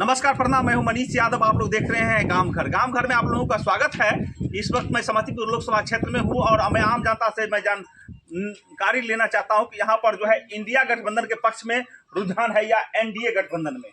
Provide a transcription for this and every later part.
नमस्कार, प्रणाम। मैं हूं मनीष यादव। आप लोग देख रहे हैं गांव घर में आप लोगों का स्वागत है। इस वक्त मैं समस्तीपुर लोकसभा क्षेत्र में हूं और मैं आम जनता से मैं जानकारी लेना चाहता हूं कि यहां पर जो है इंडिया गठबंधन के पक्ष में रुझान है या एनडीए गठबंधन में,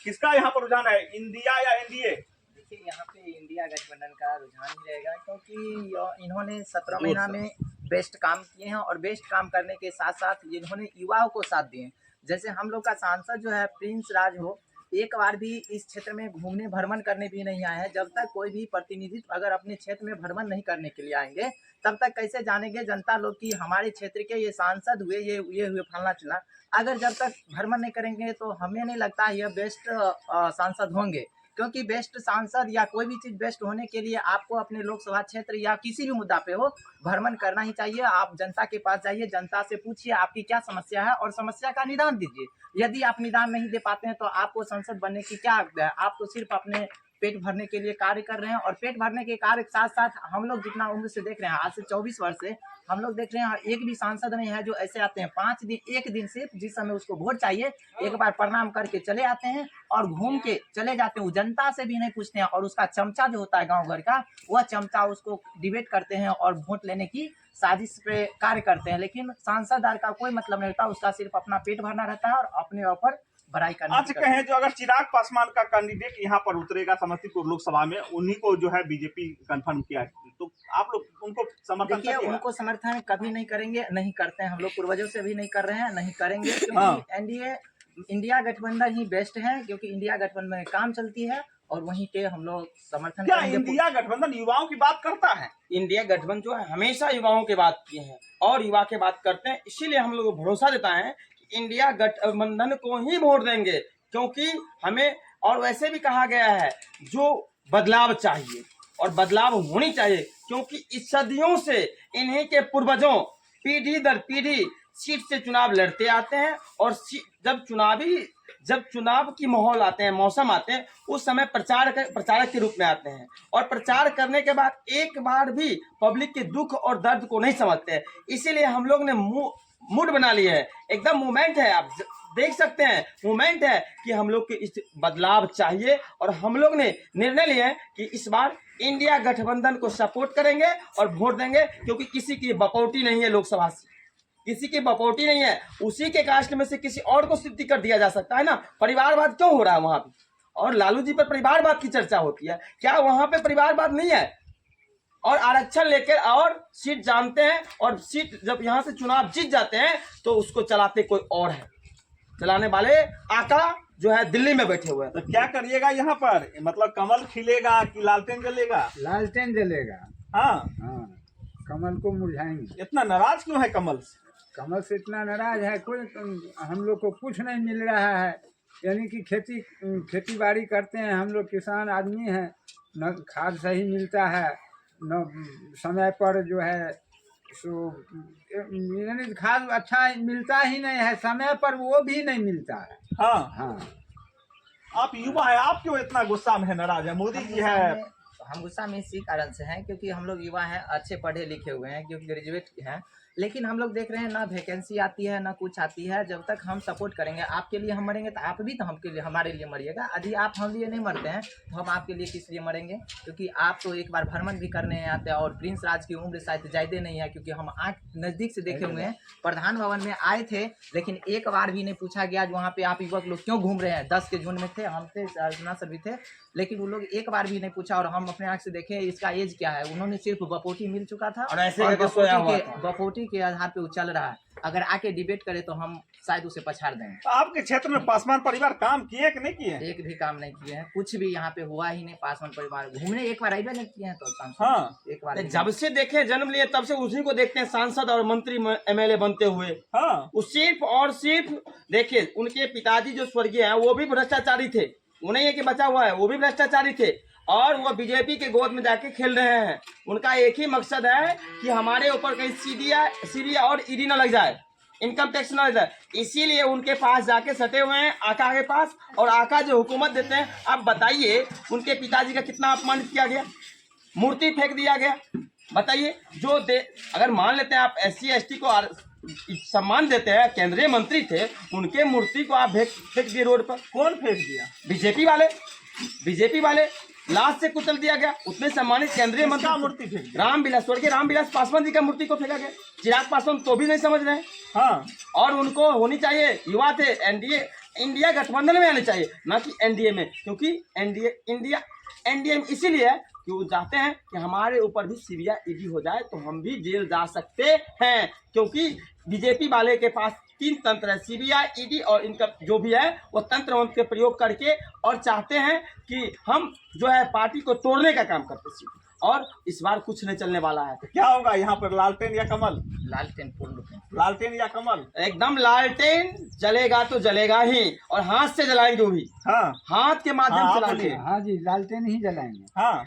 किसका यहां पर रुझान है, इंडिया या एनडीए? देखिए, यहाँ पे इंडिया गठबंधन का रुझान ही रहेगा, क्योंकि इन्होंने 17 महीना में बेस्ट काम किए हैं और बेस्ट काम करने के साथ साथ इन्होंने युवाओं को साथ दिए। जैसे हम लोग का सांसद जो है प्रिंस राज हो, एक बार भी इस क्षेत्र में घूमने भ्रमण करने भी नहीं आए हैं। जब तक कोई भी प्रतिनिधित्व अगर अपने क्षेत्र में भ्रमण नहीं करने के लिए आएंगे, तब तक कैसे जानेंगे जनता लोग कि हमारे क्षेत्र के ये सांसद हुए, ये हुए फलना चला। अगर जब तक भ्रमण नहीं करेंगे तो हमें नहीं लगता यह बेस्ट सांसद होंगे, क्योंकि बेस्ट सांसद या कोई भी चीज़ बेस्ट होने के लिए आपको अपने लोकसभा क्षेत्र या किसी भी मुद्दा पे हो भ्रमण करना ही चाहिए। आप जनता के पास जाइए, जनता से पूछिए आपकी क्या समस्या है और समस्या का निदान दीजिए। यदि आप निदान नहीं दे पाते हैं तो आपको संसद बनने की क्या हक है? आप तो सिर्फ अपने पेट भरने के लिए कार्य कर रहे हैं, और पेट भरने के कार्य के साथ साथ हम लोग जितना उम्र से देख रहे हैं, आज से 24 वर्ष से हम लोग देख रहे हैं, एक भी सांसद नहीं है जो ऐसे आते हैं 5 दिन, एक दिन सिर्फ जिस समय उसको वोट चाहिए एक बार प्रणाम करके चले आते हैं और घूम के चले जाते हैं। वो जनता से भी नहीं पूछते हैं, और उसका चमचा जो होता है गांव घर का, वह चमचा उसको डिबेट करते हैं और वोट लेने की साजिश पे कार्य करते हैं। लेकिन सांसद का कोई मतलब नहीं रहता, उसका सिर्फ अपना पेट भरना रहता है और अपने ऊपर बड़ाई करना। आज कहें जो अगर चिराग पासवान का कैंडिडेट यहाँ पर उतरेगा समस्तीपुर लोकसभा में, उन्हीं को जो है बीजेपी कंफर्म किया है, तो आप लोग उनको समर्थन देखिए, करिएगा? उनको समर्थन कभी नहीं करेंगे, नहीं करते हैं, हम लोग पूर्वजों से भी नहीं कर रहे हैं, नहीं करेंगे, क्योंकि एनडीए इंडिया गठबंधन ही बेस्ट है, क्योंकि इंडिया गठबंधन में काम चलती है और वहीं के हम लोग समर्थन क्या करेंगे। इंडिया गठबंधन युवाओं की बात करता है? इंडिया गठबंधन जो है हमेशा युवाओं की बात किए हैं और युवा की बात करते हैं, इसीलिए हम लोग भरोसा देता है कि इंडिया गठबंधन को ही वोट देंगे, क्योंकि हमें और वैसे भी कहा गया है जो बदलाव चाहिए और बदलाव होनी चाहिए, क्योंकि इस सदियों से इन्हीं के पूर्वजों पीढ़ी दर पीढ़ी सीट से चुनाव लड़ते आते हैं, और जब चुनाव की माहौल आते हैं, मौसम आते हैं, उस समय प्रचारक के रूप में आते हैं, और प्रचार करने के बाद एक बार भी पब्लिक के दुख और दर्द को नहीं समझते हैं। इसीलिए हम लोग ने मूड बना लिया है, एकदम मूवमेंट है, आप देख सकते हैं मूवमेंट है कि हम लोग के इस बदलाव चाहिए, और हम लोग ने निर्णय लिया है कि इस बार इंडिया गठबंधन को सपोर्ट करेंगे और वोट देंगे, क्योंकि किसी की बपौटी नहीं है लोकसभा से, किसी की बपौटी नहीं है। उसी के कास्ट में से किसी और को सिद्धि कर दिया जा सकता है ना। परिवारवाद क्यों हो रहा है वहां पे, और लालू जी पर परिवारवाद की चर्चा होती है, क्या वहां पे परिवारवाद नहीं है? और आरक्षण लेकर और सीट जानते हैं, और सीट जब यहाँ से चुनाव जीत जाते हैं तो उसको चलाते कोई और है, चलाने वाले आका जो है दिल्ली में बैठे हुए हैं। तो क्या करिएगा यहाँ पर, मतलब कमल खिलेगा कि लालटेन जलेगा? लालटेन जलेगा। हाँ, कमल को मुरझाएंगे। इतना नाराज क्यों है कमल से? कमल से इतना नाराज है, कोई हम लोग को कुछ नहीं मिल रहा है। यानी कि खेती बाड़ी करते हैं, हम लोग किसान आदमी हैं, न खाद सही मिलता है, न समय पर जो है सो यानी खाद अच्छा मिलता ही नहीं है, समय पर वो भी नहीं मिलता है। हाँ, आप युवा है, आप क्यों इतना गुस्सा में है, नाराज है? मोदी जी है। हम गुस्सा में इसी कारण से हैं क्योंकि हम लोग युवा हैं, अच्छे पढ़े लिखे हुए हैं, क्योंकि ग्रेजुएट हैं, लेकिन हम लोग देख रहे हैं ना वैकेंसी आती है ना कुछ आती है। जब तक हम सपोर्ट करेंगे, आपके लिए हम मरेंगे तो आप भी तो हमारे लिए मरिएगा। यदि आप हम लिए नहीं मरते हैं तो हम आपके लिए किस लिए मरेंगे? क्योंकि आप तो एक बार भ्रमण भी करने आते हैं, और प्रिंस राज की उम्र शायद ज़्यादा नहीं है, क्योंकि हम आँख नज़दीक से देखे हुए हैं। प्रधान भवन में आए थे, लेकिन एक बार भी नहीं पूछा गया वहाँ पे आप युवक लोग क्यों घूम रहे हैं। 10 के झुंड में थे, हम थे, अर्चना सर भी थे, लेकिन वो लोग एक बार भी नहीं पूछा। और हम अपने आँख से देखे इसका एज क्या है, उन्होंने सिर्फ बपोटी मिल चुका था और ऐसे बपोटी के आधार पे वो चल रहा है। अगर आके डिबेट करे तो हम शायद उसे पछाड़ देंगे। तो आपके क्षेत्र में पासवान परिवार काम किए कि नहीं किए? एक भी काम नहीं किए हैं, कुछ भी यहाँ पे हुआ ही नहीं। पासवान परिवार घूमने एक बार आइबे नहीं किए हैं, तो हाँ, एक बार जब से देखे जन्म लिए तब से उसी को देखते हैं सांसद और मंत्री एमएलए बनते हुए। हाँ, वो सिर्फ और सिर्फ देखिए, उनके पिताजी जो स्वर्गीय हैं वो भी भ्रष्टाचारी थे, वो नहीं है कि बचा हुआ है, वो भी भ्रष्टाचारी थे, और वो बीजेपी के गोद में जाके खेल रहे हैं। उनका एक ही मकसद है कि हमारे ऊपर कहीं सीबीआई और ईडी न लग जाए, इनकम टैक्स न लग जाए, इसीलिए उनके पास जाके सटे हुए हैं आका के पास। और आका जो हुकूमत देते हैं, आप बताइए उनके पिताजी का कितना अपमानित किया गया, मूर्ति फेंक दिया गया। बताइए, अगर मान लेते हैं आप SC ST को सम्मान देते हैं, केंद्रीय मंत्री थे, उनके मूर्ति को आप फेंक दिए रोड पर। कौन फेंक दिया? बीजेपी वाले लाश से कुचल दिया गया। उतने सम्मानित केंद्रीय मंत्री किसका मूर्ति फेंक दिया? रामविलास पासवान जी का मूर्ति को फेंका गया। चिराग पासवान तो भी नहीं समझ रहे हैं। हाँ, और उनको होनी चाहिए, युवा थे, एनडीए इंडिया गठबंधन में आने चाहिए, ना कि एनडीए में, क्योंकि एनडीए में इसीलिए है कि वो चाहते हैं कि हमारे ऊपर भी सीबीआई ईडी हो जाए तो हम भी जेल जा सकते हैं, क्योंकि बीजेपी वाले के पास 3 तंत्र है, सीबीआई, ईडी और इनका जो भी है वो तंत्र मंत्र के प्रयोग करके, और चाहते हैं कि हम जो है पार्टी को तोड़ने का काम करते हैं। और इस बार कुछ नहीं चलने वाला है। क्या होगा यहाँ पर, लालटेन या कमल? लालटेन पूर्ण रूप में। लालटेन या कमल? एकदम लालटेन जलेगा तो जलेगा ही, और हाथ से जलाएंगे वो भी, हाँ हाथ के माध्यम हाँ, से आप लालटेन। बोलिए। हाँ जी, लालटेन ही जलाएंगे। हाँ,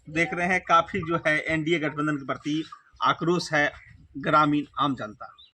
देख रहे हैं काफी जो है एनडीए गठबंधन के प्रति आक्रोश है ग्रामीण आम जनता।